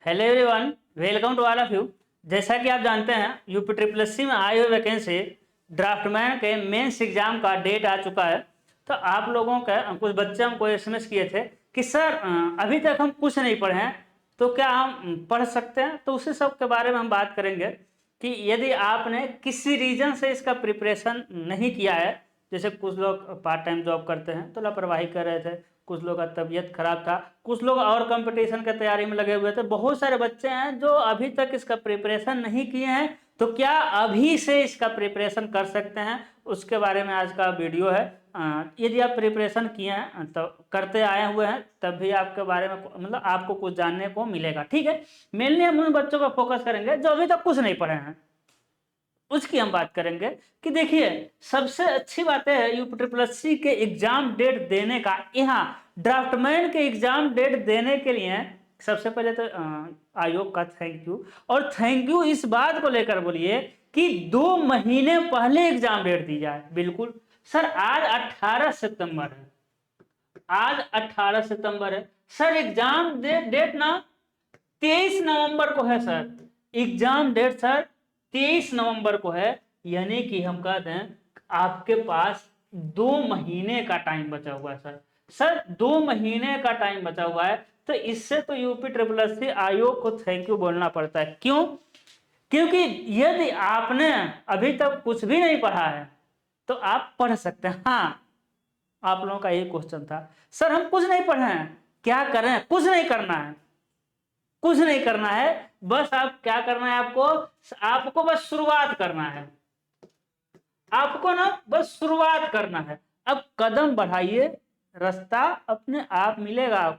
Hello everyone, welcome to all of you. जैसा कि आप जानते हैं यूपी ट्रिपल एससी में आई हुई वैकेंसी ड्राफ्टमैन के मेंस एग्जाम का डेट आ चुका है। तो आप लोगों का कुछ बच्चे हमको एसएमएस किए थे कि सर अभी तक हम कुछ नहीं पढ़े हैं, तो क्या हम पढ़ सकते हैं। तो उसी सब के बारे में हम बात करेंगे कि यदि आपने किसी रीजन से इसका प्रिपरेशन नहीं किया है, जैसे कुछ लोग पार्ट टाइम जॉब करते हैं तो लापरवाही कर रहे थे, कुछ लोग का तबीयत खराब था, कुछ लोग और कंपटीशन के तैयारी में लगे हुए थे, बहुत सारे बच्चे हैं जो अभी तक इसका प्रिपरेशन नहीं किए हैं। तो क्या अभी से इसका प्रिपरेशन कर सकते हैं, उसके बारे में आज का वीडियो है। यदि आप प्रिपरेशन किए हैं तो करते आए हुए हैं तब भी आपके बारे में मतलब आपको कुछ जानने को मिलेगा। ठीक है, मेनली हम उन बच्चों पर फोकस करेंगे जो अभी तक कुछ नहीं पढ़े हैं, उसकी हम बात करेंगे। कि देखिए, सबसे अच्छी बात है यूपी ट्रिपल एससी के एग्जाम डेट देने का। यहाँ ड्राफ्टमैन के एग्जाम डेट देने के लिए सबसे पहले तो आयोग का थैंक यू, और थैंक यू इस बात को लेकर बोलिए कि 2 महीने पहले एग्जाम डेट दी जाए। बिल्कुल सर, आज 18 सितंबर है, आज 18 सितंबर है सर। एग्जाम डेट ना 23 नवंबर को है सर। एग्जाम डेट सर 23 नवंबर को है, यानी कि हम कहते हैं आपके पास 2 महीने का टाइम बचा हुआ है सर। सर 2 महीने का टाइम बचा हुआ है, तो इससे तो यूपी ट्रिपल एससी आयोग को थैंक यू बोलना पड़ता है। क्यों? क्योंकि यदि आपने अभी तक कुछ भी नहीं पढ़ा है तो आप पढ़ सकते हैं। हाँ, आप लोगों का यही क्वेश्चन था, सर हम कुछ नहीं पढ़े हैं, क्या करें? कुछ नहीं करना है, कुछ नहीं करना है। बस आप क्या करना है, आपको बस शुरुआत करना है। आपको ना बस शुरुआत करना है। अब कदम बढ़ाइए, रास्ता अपने आप मिलेगा।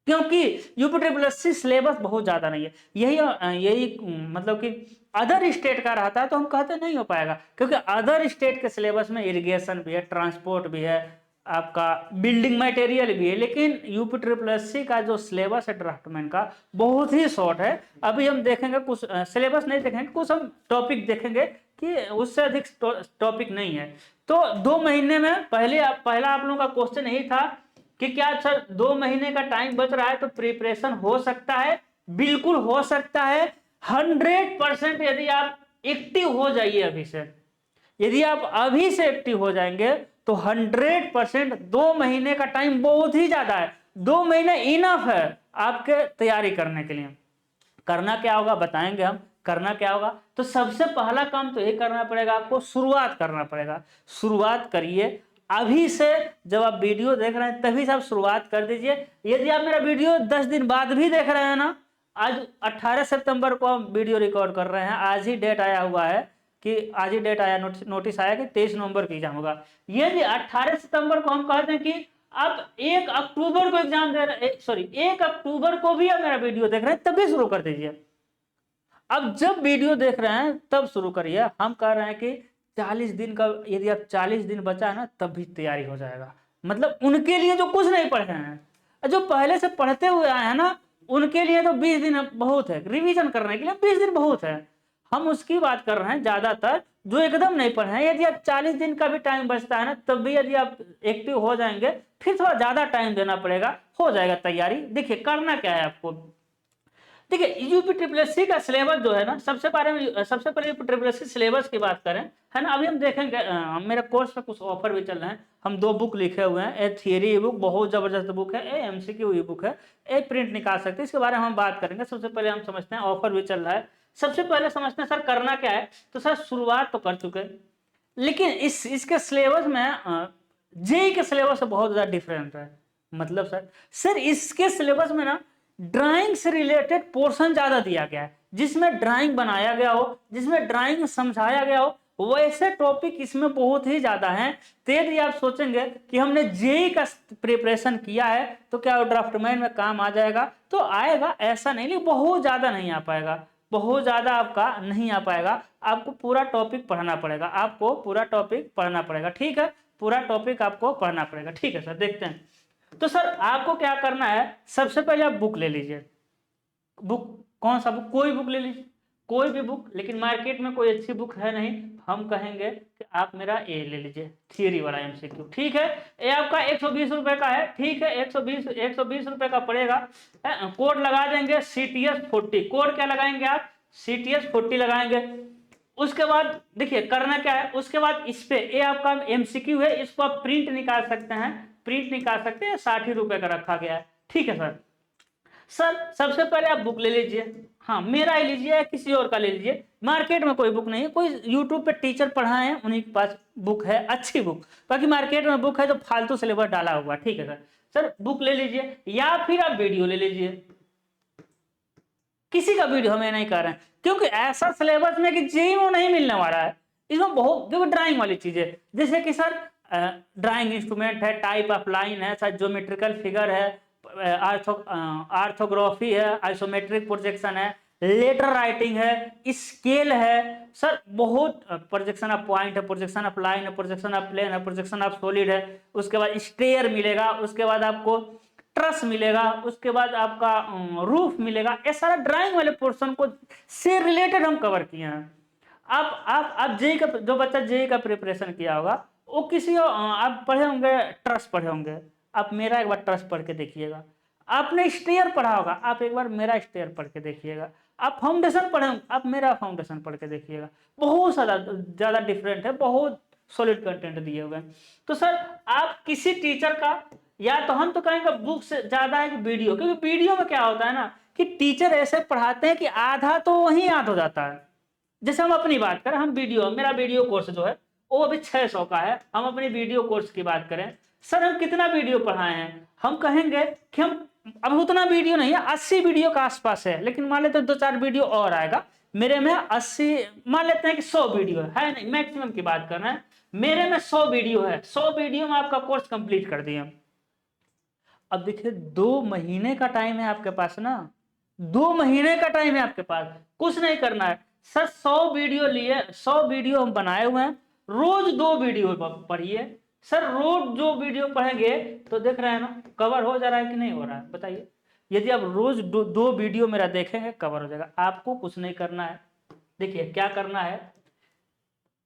क्योंकि यूपी ट्रिपल एससी सिलेबस बहुत ज्यादा नहीं है। यही मतलब कि अदर स्टेट का रहता है तो हम कहते नहीं हो पाएगा, क्योंकि अदर स्टेट के सिलेबस में इरिगेशन भी है, ट्रांसपोर्ट भी है, आपका बिल्डिंग मटेरियल भी है। लेकिन यूपी ट्रिपल एससी का जो सिलेबस है ड्राफ्टमैन का, बहुत ही शॉर्ट है। अभी हम देखेंगे, कुछ सिलेबस नहीं देखेंगे, कुछ हम टॉपिक देखेंगे कि उससे अधिक टॉपिक नहीं है। तो 2 महीने में पहला आप लोगों का क्वेश्चन यही था कि क्या सर 2 महीने का टाइम बच रहा है तो प्रिपरेशन हो सकता है? बिल्कुल हो सकता है। 100% यदि आप एक्टिव हो जाइए अभी से, यदि आप अभी से एक्टिव हो जाएंगे तो 100% 2 महीने का टाइम बहुत ही ज्यादा है। 2 महीने इनफ है आपके तैयारी करने के लिए। करना क्या होगा बताएंगे हम। करना क्या होगा, तो सबसे पहला काम तो ये करना पड़ेगा, आपको शुरुआत करना पड़ेगा। शुरुआत करिए अभी से। जब आप वीडियो देख रहे हैं तभी से आप शुरुआत कर दीजिए। यदि आप मेरा वीडियो 10 दिन बाद भी देख रहे हैं ना, आज 18 सितंबर को हम वीडियो रिकॉर्ड कर रहे हैं, आज ही डेट आया हुआ है कि आज ही डेट आया, नोटिस आया कि 23 नवंबर की एग्जाम होगा। यदि 18 सितंबर को हम कहते हैं कि आप 1 अक्टूबर को एग्जाम दे रहे, सॉरी 1 अक्टूबर को भी आप मेरा वीडियो देख रहे हैं तभी शुरू कर दीजिए। अब जब वीडियो देख रहे हैं तब शुरू करिए। हम कह रहे हैं कि 40 दिन का, यदि आप 40 दिन बचा है ना तब भी तैयारी हो जाएगा। मतलब उनके लिए जो कुछ नहीं पढ़े हैं, जो पहले से पढ़ते हुए आए हैं ना, उनके लिए तो 20 दिन बहुत है, रिवीजन करने के लिए 20 दिन बहुत है। हम उसकी बात कर रहे हैं ज्यादातर जो एकदम नहीं पढ़े हैं। यदि आप 40 दिन का भी टाइम बचता है ना तब भी यदि आप एक्टिव हो जाएंगे, फिर थोड़ा ज्यादा टाइम देना पड़ेगा, हो जाएगा तैयारी। देखिए करना क्या है आपको। देखिए यूपी ट्रिपल एससी का सिलेबस जो है ना, सबसे पहले यूपी ट्रिपल एससी सिलेबस की बात करें, है ना। अभी हम देखेंगे मेरे कोर्स में कुछ ऑफर भी चल रहे हैं। हम 2 बुक लिखे हुए हैं, एक थियरी ई बुक बहुत जबरदस्त बुक है, एक एमसीक्यू ई बुक है, एक प्रिंट निकाल सकते हैं। इसके बारे में हम बात करेंगे। सबसे पहले हम समझते हैं ऑफर भी चल रहा है। सबसे पहले समझते हैं सर करना क्या है। तो सर शुरुआत तो कर चुके, लेकिन इसके सिलेबस में जेई के सिलेबस से बहुत ज्यादा डिफरेंट है। मतलब सर इसके सिलेबस में ना ड्राइंग से रिलेटेड पोर्शन ज्यादा दिया गया है, जिसमें ड्राइंग बनाया गया हो, जिसमें ड्राइंग समझाया गया हो, वैसे टॉपिक इसमें बहुत ही ज्यादा हैं। तो यदि आप सोचेंगे कि हमने जेई का प्रिपरेशन किया है तो क्या वो ड्राफ्टमैन में काम आ जाएगा, तो आएगा, ऐसा नहीं, लेकिन बहुत ज्यादा नहीं आ पाएगा, बहुत ज्यादा आपका नहीं आ पाएगा। आपको पूरा टॉपिक पढ़ना पड़ेगा, आपको पूरा टॉपिक पढ़ना पड़ेगा। ठीक है, पूरा टॉपिक आपको पढ़ना पड़ेगा। ठीक है सर, देखते हैं। तो सर आपको क्या करना है, सबसे पहले आप बुक ले लीजिए। बुक कौन सा बुक, कोई बुक ले लीजिए। कोई भी बुक, लेकिन मार्केट में कोई अच्छी बुक है नहीं, हम कहेंगे कि आप मेरा ए ले लीजिए, थियरी वाला एमसीक्यू। ठीक है, ये आपका 120 रुपए का है। ठीक है, 120 रुपए का पड़ेगा। कोड लगा देंगे CTS40। कोड क्या लगाएंगे आप? CTS40 लगाएंगे। उसके बाद देखिए करना क्या है, उसके बाद इस पे ये आपका एमसीक्यू है, इसको आप प्रिंट निकाल सकते हैं, प्रिंट निकाल सकते हैं, 60 रुपए का रखा गया है। ठीक है सर। सर सबसे पहले आप बुक ले लीजिए, हाँ मेरा ही लीजिए या किसी और का ले लीजिए, मार्केट में कोई बुक नहीं है, कोई यूट्यूब पे टीचर पढ़ाए हैं उन्हीं के पास बुक है, अच्छी बुक। बाकी मार्केट में बुक है तो फालतू सिलेबस डाला हुआ। ठीक है सर। सर बुक ले लीजिए या फिर आप वीडियो ले लीजिए, किसी का वीडियो हमें नहीं कह रहे हैं, क्योंकि ऐसा सिलेबस में कि जेईई में नहीं मिलने वाला है इसमें बहुत, क्योंकि ड्राइंग वाली चीजें, जैसे कि सर ड्राइंग इंस्ट्रूमेंट है, टाइप ऑफ लाइन है सर, ज्योमेट्रिकल फिगर है, आर्थोग्राफी है, आइसोमेट्रिक प्रोजेक्शन है, लेटर राइटिंग है, स्केल है सर, बहुत प्रोजेक्शन ऑफ पॉइंट है, प्रोजेक्शन ऑफ लाइन है, प्रोजेक्शन ऑफ प्लेन है, प्रोजेक्शन ऑफ सॉलिड है, उसके बाद स्टेयर मिलेगा, उसके बाद आपको ट्रस मिलेगा, उसके बाद आपका रूफ मिलेगा। ये सारा ड्राइंग वाले पोर्शन को से रिलेटेड हम कवर किए हैं। आप जेई का, जो बच्चा जेई का प्रिपरेशन किया होगा वो किसी आप पढ़े होंगे, ट्रस पढ़े होंगे, आप मेरा एक बार ट्रस पढ़ के देखिएगा। आपने स्टेयर पढ़ा होगा, आप एक बार मेरा स्टेयर पढ़ के देखिएगा। आप फाउंडेशन पढ़े होंगे, आप मेरा फाउंडेशन पढ़ के देखिएगा। बहुत ज्यादा डिफरेंट है, बहुत सॉलिड कंटेंट दिए हुए हैं। तो सर आप किसी टीचर का, या तो हम तो कहेंगे बुक से ज्यादा है कि वीडियो, क्योंकि वीडियो में क्या होता है ना कि टीचर ऐसे पढ़ाते हैं कि आधा तो वहीं याद हो जाता है। जैसे हम अपनी बात करें, हम वीडियो, मेरा वीडियो कोर्स जो है वो अभी 600 का है, हम अपनी वीडियो कोर्स की बात करें, सर हम कितना वीडियो पढ़ाए हैं, हम कहेंगे कि हम अब उतना वीडियो नहीं है, 80 वीडियो के आसपास है, लेकिन मान लेते हैं 2-4 वीडियो और आएगा। मेरे में 80, मान लेते हैं कि 100 वीडियो है नहीं, मैक्सिमम की बात कर रहे हैं, मेरे में 100 वीडियो है, 100 वीडियो में आपका कोर्स कंप्लीट कर दिए। अब देखिए 2 महीने का टाइम है आपके पास ना, 2 महीने का टाइम है आपके पास, कुछ नहीं करना है सर। 100 वीडियो लिए, 100 वीडियो हम बनाए हुए हैं, रोज 2 वीडियो पढ़िए सर। रोज जो वीडियो पढ़ेंगे तो देख रहे हैं ना कवर हो जा रहा है कि नहीं हो रहा है, बताइए। यदि आप रोज 2 वीडियो मेरा देखेंगे कवर हो जाएगा। आपको कुछ नहीं करना है, देखिए क्या करना है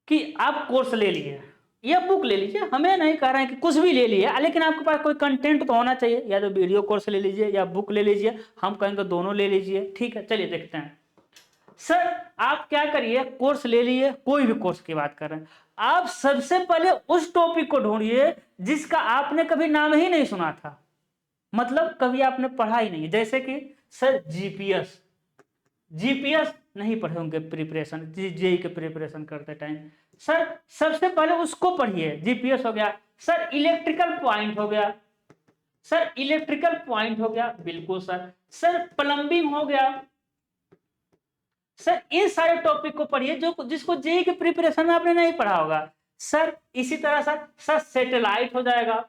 कि आप कोर्स ले लिए या बुक ले लीजिए, हमें नहीं कह रहे हैं कि कुछ भी ले लिए, लेकिन आपके पास कोई कंटेंट तो होना चाहिए, या तो वीडियो कोर्स ले लीजिए या बुक ले लीजिए, हम कहेंगे दोनों ले लीजिए। ठीक है, चलिए देखते हैं। सर आप क्या करिए, कोर्स ले लिए, कोई भी कोर्स की बात कर रहे हैं, आप सबसे पहले उस टॉपिक को ढूंढिए जिसका आपने कभी नाम ही नहीं सुना था, मतलब कभी आपने पढ़ा ही नहीं। जैसे कि सर जीपीएस, जीपीएस नहीं पढ़े होंगे प्रिपरेशन, जेईई के प्रिपरेशन करते टाइम, सर सबसे पहले उसको पढ़िए। जीपीएस हो गया सर, इलेक्ट्रिकल पॉइंट हो गया सर, इलेक्ट्रिकल पॉइंट हो गया, बिल्कुल सर। सर प्लम्बिंग हो गया सर, इन सारे टॉपिक को पढ़िए जो जिसको जेईई के प्रिपरेशन में आपने नहीं पढ़ा होगा सर। इसी तरह सर सैटेलाइट हो जाएगा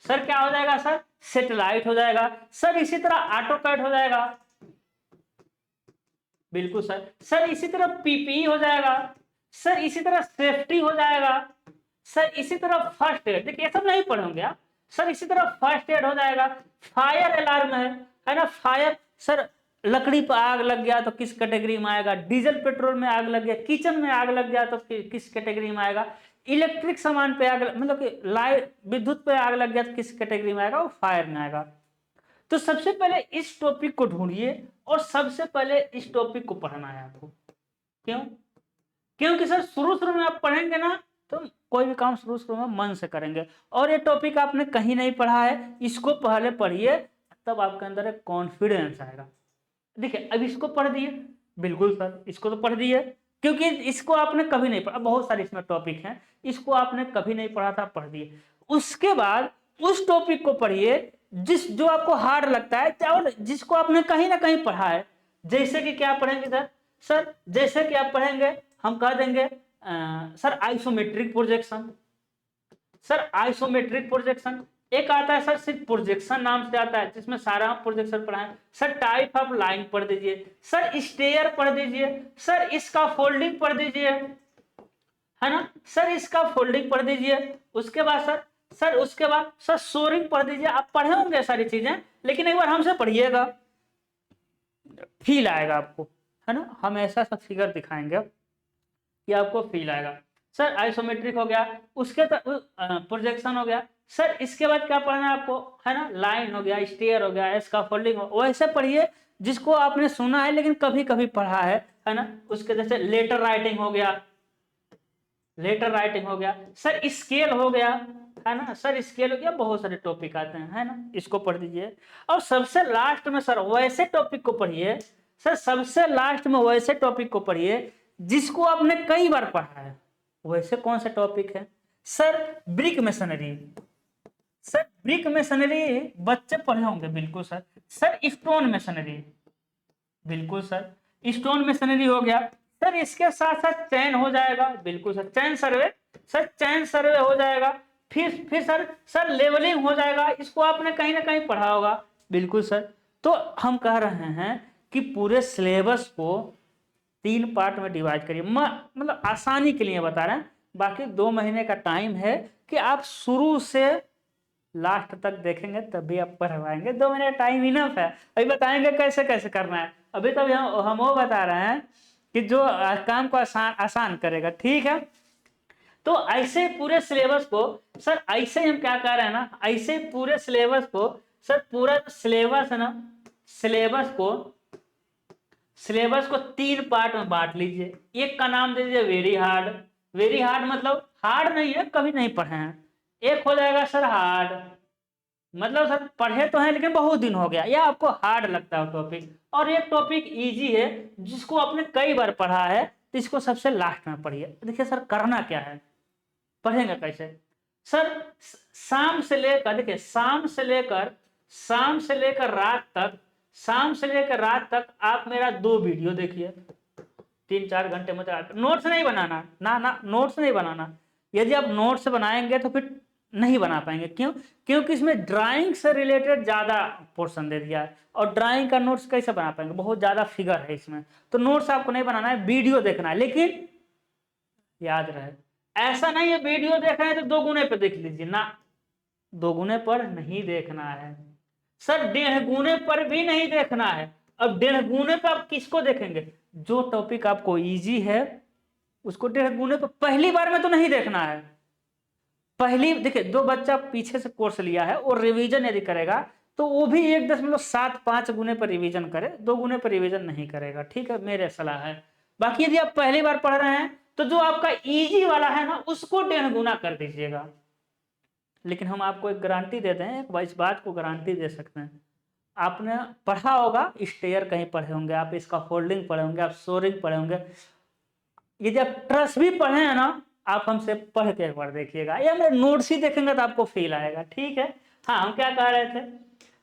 सर, क्या हो जाएगा सर, सैटेलाइट हो जाएगा सर। इसी तरह ऑटोकैड हो जाएगा, बिल्कुल सर। सर इसी तरह पीपीई हो जाएगा सर, इसी तरह सेफ्टी हो जाएगा सर, इसी तरह फर्स्ट एड, देखिए सब नहीं पढ़ोगे आप सर। इसी तरह फर्स्ट एड हो जाएगा, फायर अलार्म है ना, फायर सर, लकड़ी पर आग लग गया तो किस कैटेगरी में आएगा, डीजल पेट्रोल में आग लग गया, किचन में आग लग गया तो किस कैटेगरी में आएगा, इलेक्ट्रिक सामान पे आग, मतलब कि लाइट विद्युत पे आग लग गया तो किस कैटेगरी में आएगा, वो फायर में आएगा। तो सबसे पहले इस टॉपिक को ढूंढिए और सबसे पहले इस टॉपिक को पढ़ना है आपको। क्यों? क्योंकि सर शुरू में आप पढ़ेंगे ना तो कोई भी काम शुरू में मन से करेंगे, और ये टॉपिक आपने कहीं नहीं पढ़ा है, इसको पहले पढ़िए, तब आपके अंदर एक कॉन्फिडेंस आएगा। देखिए अब इसको पढ़ दिए, बिल्कुल सर इसको तो पढ़ दिए, क्योंकि इसको आपने कभी नहीं पढ़ा, बहुत सारे इसमें टॉपिक हैं, इसको आपने कभी नहीं पढ़ा था, पढ़ दिए। उसके बाद उस टॉपिक को पढ़िए जो आपको हार्ड लगता है और जिसको आपने कहीं ना कहीं पढ़ा है। जैसे कि क्या पढ़ेंगे सर, सर जैसे कि आप पढ़ेंगे, हम कह देंगे sir isometric projection, sir isometric projection. एक आता है सर सिर्फ प्रोजेक्शन नाम से आता है, जिसमें सारा प्रोजेक्शन पढ़ा है। सर टाइप ऑफ लाइन पढ़ दीजिए, सर स्टेयर पढ़ दीजिए, सर इसका फोल्डिंग पढ़ दीजिए, है ना सर, इसका फोल्डिंग पढ़ दीजिए। उसके बाद सर उसके बाद सर सोरिंग पढ़ दीजिए। आप पढ़े होंगे सारी चीजें, लेकिन एक बार हमसे पढ़िएगा, फील आएगा आपको, है ना, हम ऐसा सा फिगर दिखाएंगे कि आपको फील आएगा। सर आइसोमेट्रिक हो गया, उसके प्रोजेक्शन हो गया, सर इसके बाद क्या पढ़ना है आपको, है ना, लाइन हो गया, स्टेयर हो गया, स्कैफोल्डिंग हो, वैसे पढ़िए जिसको आपने सुना है लेकिन कभी कभी पढ़ा है ना। उसके जैसे लेटर राइटिंग हो गया, लेटर राइटिंग हो गया, सर स्केल हो गया, है ना, सर स्केल हो गया, बहुत सारे टॉपिक आते हैं, है ना, इसको पढ़ दीजिए। और सबसे लास्ट में सर वैसे टॉपिक को पढ़िए, सर सबसे लास्ट में वैसे टॉपिक को पढ़िए जिसको आपने कई बार पढ़ा है। वैसे कौन सा टॉपिक है sir, brick masonry. Sir brick masonry बच्चे पढ़े होंगे, बिल्कुल सर। सर स्टोन मेसनरी, बिल्कुल सर, स्टोन मेसनरी हो गया। सर इसके साथ साथ चैन हो जाएगा, बिल्कुल सर, चैन सर्वे, सर चैन सर्वे हो जाएगा। फिर सर लेवलिंग हो जाएगा, इसको आपने कहीं ना कहीं पढ़ा होगा, बिल्कुल सर। तो हम कह रहे हैं कि पूरे सिलेबस को 3 पार्ट में डिवाइड करिए, मतलब आसानी के लिए बता रहे हैं। बाकी 2 महीने का टाइम है कि आप शुरू से लास्ट तक देखेंगे तभी आप पढ़ पाएंगे। 2 महीने टाइम इनफ है। अभी बताएंगे कैसे कैसे करना है, अभी तो हम वो बता रहे हैं कि जो काम को आसान करेगा, ठीक है। तो ऐसे पूरे सिलेबस को सर, ऐसे हम क्या कह रहे हैं ना, ऐसे पूरे सिलेबस को सर, पूरा सिलेबस है ना, सिलेबस को 3 पार्ट में बांट लीजिए। एक का नाम दे दीजिए वेरी हार्ड, वेरी हार्ड मतलब हार्ड नहीं है, कभी नहीं पढ़े हैं। एक हो जाएगा सर हार्ड, मतलब सर पढ़े तो हैं लेकिन बहुत दिन हो गया, या आपको हार्ड लगता है टॉपिक। और एक टॉपिक इजी है जिसको आपने कई बार पढ़ा है, तो इसको सबसे लास्ट में पढ़िए। देखिए सर करना क्या है, पढ़ेंगे कैसे सर, शाम से लेकर, देखिए शाम से लेकर रात तक, शाम से लेकर रात तक आप मेरा 2 वीडियो देखिए, 3-4 घंटे में। नोट्स नहीं बनाना, ना नोट्स नहीं बनाना। यदि आप नोट्स बनाएंगे तो फिर नहीं बना पाएंगे, क्यों, क्योंकि इसमें ड्राइंग से रिलेटेड ज्यादा पोर्शन दे दिया है, और ड्राइंग का नोट्स कैसे बना पाएंगे, बहुत ज्यादा फिगर है इसमें। तो नोट्स आपको नहीं बनाना है, वीडियो देखना है। लेकिन याद रहे, ऐसा नहीं है वीडियो देख रहे हैं तो 2 गुने पे देख लीजिए ना, 2 गुने पर नहीं देखना है सर, 1.5 गुने पर भी नहीं देखना है। अब 1.5 गुने पर आप किसको देखेंगे, जो टॉपिक आपको इजी है उसको 1.5 गुने पर पहली बार में तो नहीं देखना है। पहली देखिए, जो बच्चा पीछे से कोर्स लिया है और रिवीजन यदि करेगा तो वो भी 1.75 गुने पर रिवीजन करे, 2 गुने पर रिवीजन नहीं करेगा, ठीक है, मेरे सलाह है। बाकी यदि आप पहली बार पढ़ रहे हैं तो जो आपका इजी वाला है ना उसको 1.5 गुना कर दीजिएगा। लेकिन हम आपको एक गारंटी देते हैं, इस बात को गारंटी दे सकते हैं, आपने पढ़ा होगा, स्टेयर कहीं पढ़े होंगे आप, इसका फोल्डिंग पढ़े होंगे आप, सोरिंग पढ़े होंगे। यदि आप ट्रस्ट भी पढ़े हैं ना, आप हमसे पढ़ के एक बार देखिएगा, या मेरे नोट्स ही देखेंगे तो आपको फील आएगा, ठीक है। हाँ, हम क्या कह रहे थे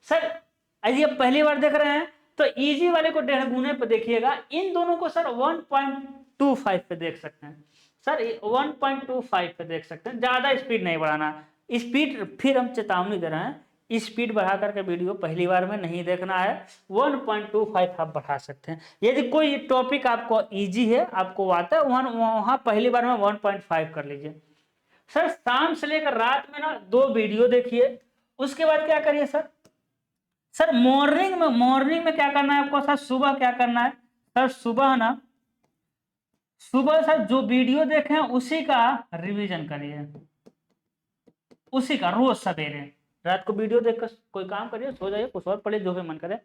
सर, यदि आप पहली बार देख रहे हैं तो इजी वाले को 1.5 गुने पे देखिएगा। इन दोनों को सर 1.25 पे देख सकते हैं सर, 1.25 पे देख सकते हैं, ज्यादा स्पीड नहीं बढ़ाना। स्पीड फिर हम चेतावनी दे रहे हैं, स्पीड बढ़ा करके वीडियो पहली बार में नहीं देखना है, 1.25 आप बढ़ा सकते हैं। यदि कोई टॉपिक आपको इजी है, आपको आता है, वहां पहली बार में 1.5 कर लीजिए। सर शाम से लेकर रात में ना 2 वीडियो देखिए, उसके बाद क्या करिए सर, सर मॉर्निंग में क्या करना है आपको, सर सुबह क्या करना है, सर सुबह ना, सुबह सर जो वीडियो देखे उसी का रिवीजन करिए, उसी का रोज सवेरे। रात को वीडियो देखकर कोई काम करिए, सो जाइए, कुछ और पढ़िए, जो भी मन करे।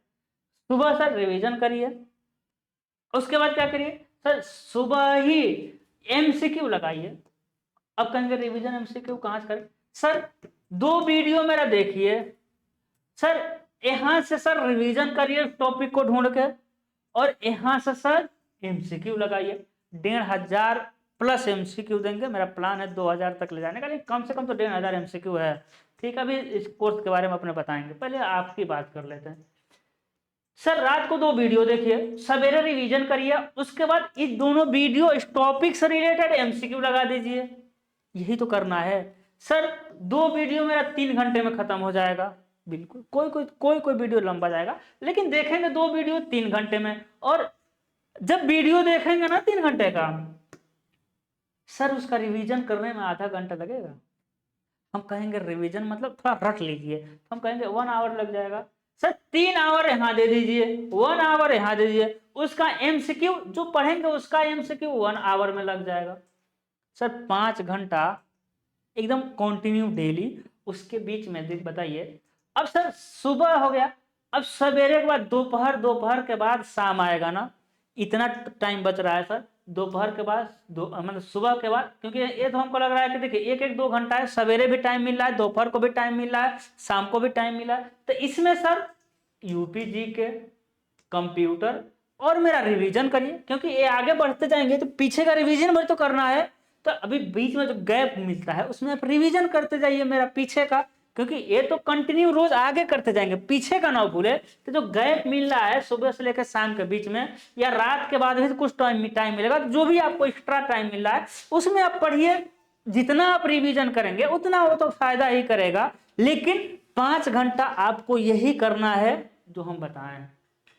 सुबह सर रिवीजन करिए, उसके बाद क्या करिए सर, सुबह ही एमसीक्यू लगाइए। अब कहेंगे रिवीजन एमसीक्यू कहां से करें, सर 2 वीडियो मेरा देखिए, सर यहां से सर रिवीजन करिए टॉपिक को ढूंढ के, और यहां से सर एमसीक्यू लगाइए। 1,500 प्लस एमसीक्यू देंगे, मेरा प्लान है 2,000 तक ले जाने का, लेकिन कम से कम तो 1,500 एमसीक्यू है, ठीक है। अभी इस कोर्स के बारे में अपने बताएंगे, पहले आपकी बात कर लेते हैं। सर रात को 2 वीडियो देखिए, सवेरे रिवीजन करिए, उसके बाद इस दोनों वीडियो इस टॉपिक से रिलेटेड एमसीक्यू लगा दीजिए, यही तो करना है सर। 2 वीडियो मेरा 3 घंटे में खत्म हो जाएगा, बिल्कुल। कोई वीडियो लंबा जाएगा, लेकिन देखेंगे 2 वीडियो 3 घंटे में। और जब वीडियो देखेंगे ना 3 घंटे का, सर उसका रिवीजन करने में आधा घंटा लगेगा। हम कहेंगे रिवीजन मतलब थोड़ा रट लीजिए, हम कहेंगे 1 आवर लग जाएगा। सर 3 आवर यहाँ दे दीजिए, 1 आवर यहाँ दे दीजिए, उसका एमसीक्यू जो पढ़ेंगे उसका एमसीक्यू 1 आवर में लग जाएगा। सर 5 घंटा एकदम कंटिन्यू डेली, उसके बीच में बताइए। अब सर सुबह हो गया, अब सवेरे के बाद दोपहर, दोपहर के बाद शाम आएगा ना, इतना टाइम बच रहा है सर। दोपहर के बाद मतलब सुबह के बाद, क्योंकि ये तो हमको लग रहा है कि देखिए एक एक 2 घंटा है, सवेरे भी टाइम मिल रहा है, दोपहर को भी टाइम मिल रहा है, शाम को भी टाइम मिल रहा है। तो इसमें सर यूपी जी के, कंप्यूटर और मेरा रिवीजन करिए, क्योंकि ये आगे बढ़ते जाएंगे तो पीछे का रिवीजन मुझे तो करना है। तो अभी बीच में जो गैप मिलता है उसमें आप रिवीजन करते जाइए मेरा पीछे का, क्योंकि ये तो कंटिन्यू रोज आगे करते जाएंगे, पीछे का ना भूले। तो जो गैप मिल रहा है सुबह से लेकर शाम के बीच में, या रात के बाद भी कुछ टाइम मिलेगा, जो भी आपको एक्स्ट्रा टाइम मिल रहा है उसमें आप पढ़िए। जितना आप रिवीजन करेंगे उतना वो तो फायदा ही करेगा, लेकिन 5 घंटा आपको यही करना है जो हम बताएं।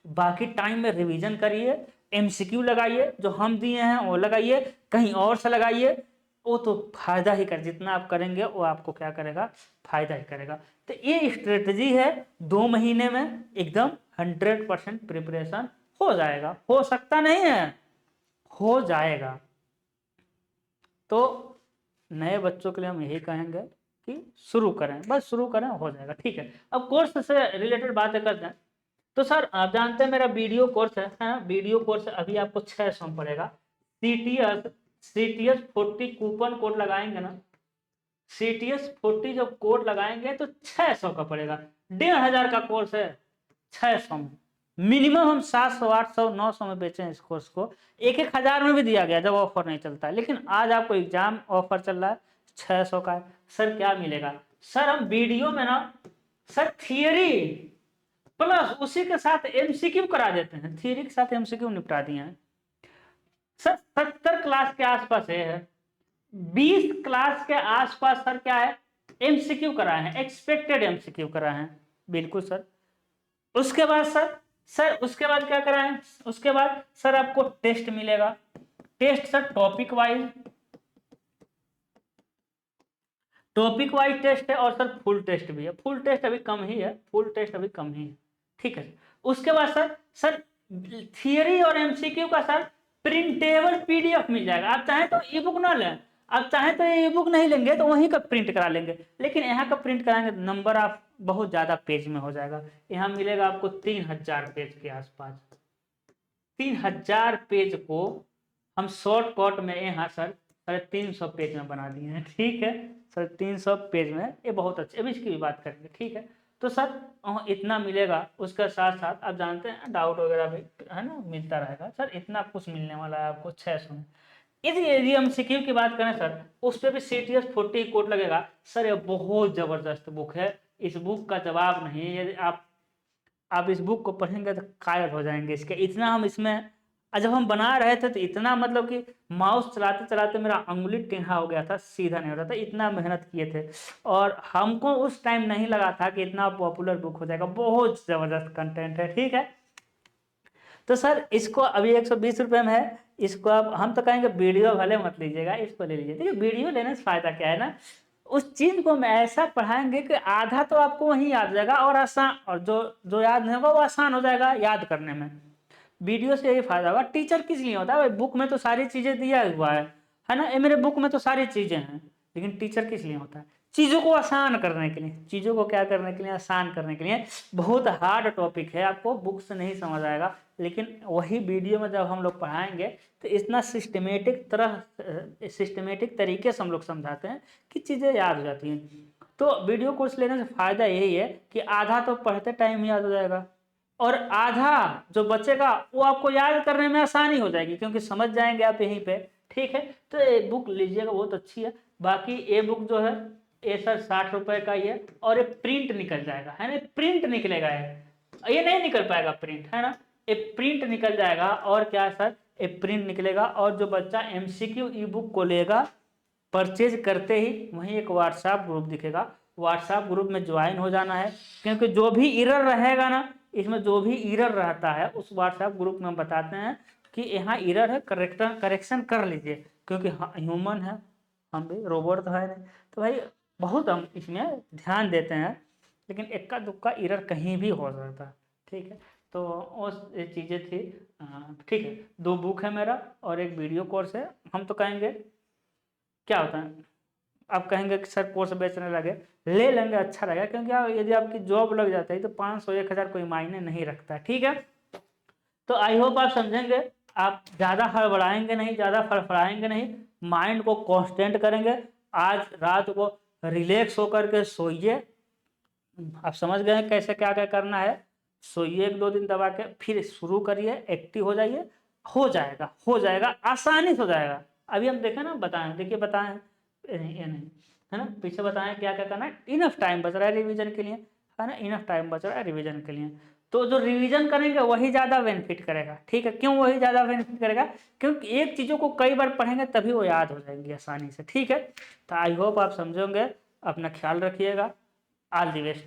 बाकी टाइम में रिवीजन करिए, एमसीक्यू लगाइए, जो हम दिए हैं वो लगाइए, कहीं और से लगाइए, वो तो फायदा ही कर, जितना आप करेंगे वो आपको क्या करेगा, फायदा ही करेगा। तो ये स्ट्रेटजी है, 2 महीने में एकदम 100% प्रिपरेशन हो जाएगा। हो सकता नहीं है, हो जाएगा। तो नए बच्चों के लिए हम यही कहेंगे कि शुरू करें, बस शुरू करें, हो जाएगा, ठीक है। अब कोर्स से रिलेटेड बातें करते हैं। तो सर आप जानते हैं मेरा वीडियो कोर्स है, वीडियो कोर्स अभी आपको 600 में पड़ेगा। CTS 40 कूपन कोड लगाएंगे ना, CTS 40 जब कोड लगाएंगे तो 600 का पड़ेगा। 1500 का कोर्स है, 600 में। मिनिमम हम 700, 800, 900 में बेचे हैं इस कोर्स को, 1-1000 में भी दिया गया जब ऑफर नहीं चलता है, लेकिन आज आपको एग्जाम ऑफर चल रहा है 600 का है। सर क्या मिलेगा सर, हम वीडियो में ना सर थियरी प्लस उसी के साथ एमसीक्यू करा देते हैं, थियरी के साथ एमसीक्यू निपटा दिए हैं। सर 70 क्लास के आसपास है, 20 क्लास के आसपास सर क्या है, एमसीक्यू कराए हैं, एक्सपेक्टेड एमसीक्यू कराए हैं, बिल्कुल सर। उसके बाद सर उसके बाद क्या कराएं, उसके बाद सर आपको टेस्ट मिलेगा। Test sir topic wise test है, और सर फुल टेस्ट भी है। फुल टेस्ट अभी कम ही है, फुल टेस्ट अभी कम ही है, ठीक है। उसके बाद सर थियरी और एमसीक्यू का सर प्रिंटेबल पीडीएफ मिल जाएगा। आप चाहें तो ई बुक ना लें, आप चाहें तो ई बुक नहीं लेंगे तो वहीं का प्रिंट करा लेंगे, लेकिन यहाँ का प्रिंट कराएंगे नंबर आप बहुत ज्यादा पेज में हो जाएगा। यहाँ मिलेगा आपको 3000 पेज के आसपास। 3000 पेज को हम शॉर्टकट में यहाँ सर 350 पेज में बना दिए हैं, ठीक है सर। 300 पेज में ये बहुत अच्छे, अभी इसकी भी बात करेंगे, ठीक है। तो सर इतना मिलेगा। उसके साथ साथ आप जानते हैं डाउट वगैरह भी है ना मिलता रहेगा सर, इतना कुछ मिलने वाला है आपको 600 में। यदि हम सिक्योर की बात करें सर, उस पर भी CTS 40 कोड लगेगा सर। ये बहुत जबरदस्त बुक है, इस बुक का जवाब नहीं है। यदि आप इस बुक को पढ़ेंगे तो कायल हो जाएंगे इसके, इतना हम इसमें जब हम बना रहे थे तो इतना मतलब कि माउस चलाते चलाते मेरा अंगुली टेढ़ा हो गया था, सीधा नहीं हो रहा था, इतना मेहनत किए थे। और हमको उस टाइम नहीं लगा था कि इतना पॉपुलर बुक हो जाएगा। बहुत जबरदस्त कंटेंट है, ठीक है। तो सर इसको अभी 120 रुपये में है। इसको आप, हम तो कहेंगे वीडियो भले मत लीजिएगा, इसको ले लीजिए। देखिए वीडियो लेने से फायदा क्या है ना, उस चीज को हम ऐसा पढ़ाएंगे कि आधा तो आपको वहीं याद हो जाएगा, और आसान, और जो याद नहीं होगा वो आसान हो जाएगा याद करने में। वीडियो से यही फायदा होगा। टीचर किस लिए होता है, बुक में तो सारी चीजें दिया हुआ है ना, ये मेरे बुक में तो सारी चीजें हैं, लेकिन टीचर किस लिए होता है, चीजों को आसान करने के लिए, चीजों को क्या करने के लिए, आसान करने के लिए। बहुत हार्ड टॉपिक है, आपको बुक से नहीं समझ आएगा, लेकिन वही वीडियो में जब हम लोग पढ़ाएंगे तो इतना सिस्टमेटिक तरीके से हम लोग समझाते हैं कि चीजें याद हो जाती हैं। तो वीडियो कोर्स लेने से फायदा यही है कि आधा तो पढ़ते टाइम याद हो जाएगा, और आधा जो बचेगा वो आपको याद करने में आसानी हो जाएगी, क्योंकि समझ जाएंगे आप यहीं पे, ठीक है। तो ये बुक लीजिएगा, बहुत अच्छी है। बाकी ये बुक जो है ये सर 60 रुपए का ही है, और ये प्रिंट निकल जाएगा, है ना, प्रिंट निकलेगा, ये नहीं निकल पाएगा प्रिंट, है ना, ये प्रिंट निकल जाएगा। और क्या सर, ये प्रिंट निकलेगा। और जो बच्चा MCQ ई बुक को लेगा, परचेज करते ही वहीं एक व्हाट्सएप ग्रुप दिखेगा, व्हाट्सएप ग्रुप में ज्वाइन हो जाना है, क्योंकि जो भी एरर रहेगा ना, इसमें जो भी एरर रहता है उस व्हाट्सएप ग्रुप में बताते हैं कि यहाँ एरर है, करेक्शन कर लीजिए, क्योंकि ह्यूमन है, हम भी रोबोट तो है नहीं। तो भाई बहुत हम इसमें ध्यान देते हैं लेकिन इक्का दुक्का एरर कहीं भी हो सकता है, ठीक है। तो उस ये चीज़ें थी, ठीक है। 2 बुक है मेरा और एक वीडियो कोर्स है। हम तो कहेंगे क्या होता है, आप कहेंगे कि सर कोर्स बेचने लगे, ले लेंगे अच्छा रहेगा, क्योंकि यदि आपकी जॉब लग जाता है तो 500-1000 कोई मायने नहीं रखता, ठीक है। तो आई होप आप समझेंगे, आप ज़्यादा हड़बड़ाएंगे नहीं, ज़्यादा फड़फड़ाएंगे नहीं, माइंड को कॉन्स्टेंट करेंगे। आज रात को रिलैक्स होकर के सोइए। आप समझ गए हैं कैसे क्या क्या करना है। सोइए 1-2 दिन दबा के, फिर शुरू करिए, एक्टिव हो जाइए, हो जाएगा, हो जाएगा, आसानी से हो जाएगा। अभी हम देखें ना, बताएं, देखिए बताएं, ये नहीं है ना, पीछे बताएं क्या क्या करना है। इनफ टाइम बच रहा है रिवीजन के लिए, है ना, इनफ टाइम बच रहा है रिवीजन के लिए। तो जो रिवीजन करेंगे वही ज़्यादा बेनिफिट करेगा, ठीक है। क्यों वही ज़्यादा बेनिफिट करेगा? क्योंकि एक चीज़ों को कई बार पढ़ेंगे तभी वो याद हो जाएंगी आसानी से, ठीक है। तो आई होप आप समझोगे। अपना ख्याल रखिएगा। All the best.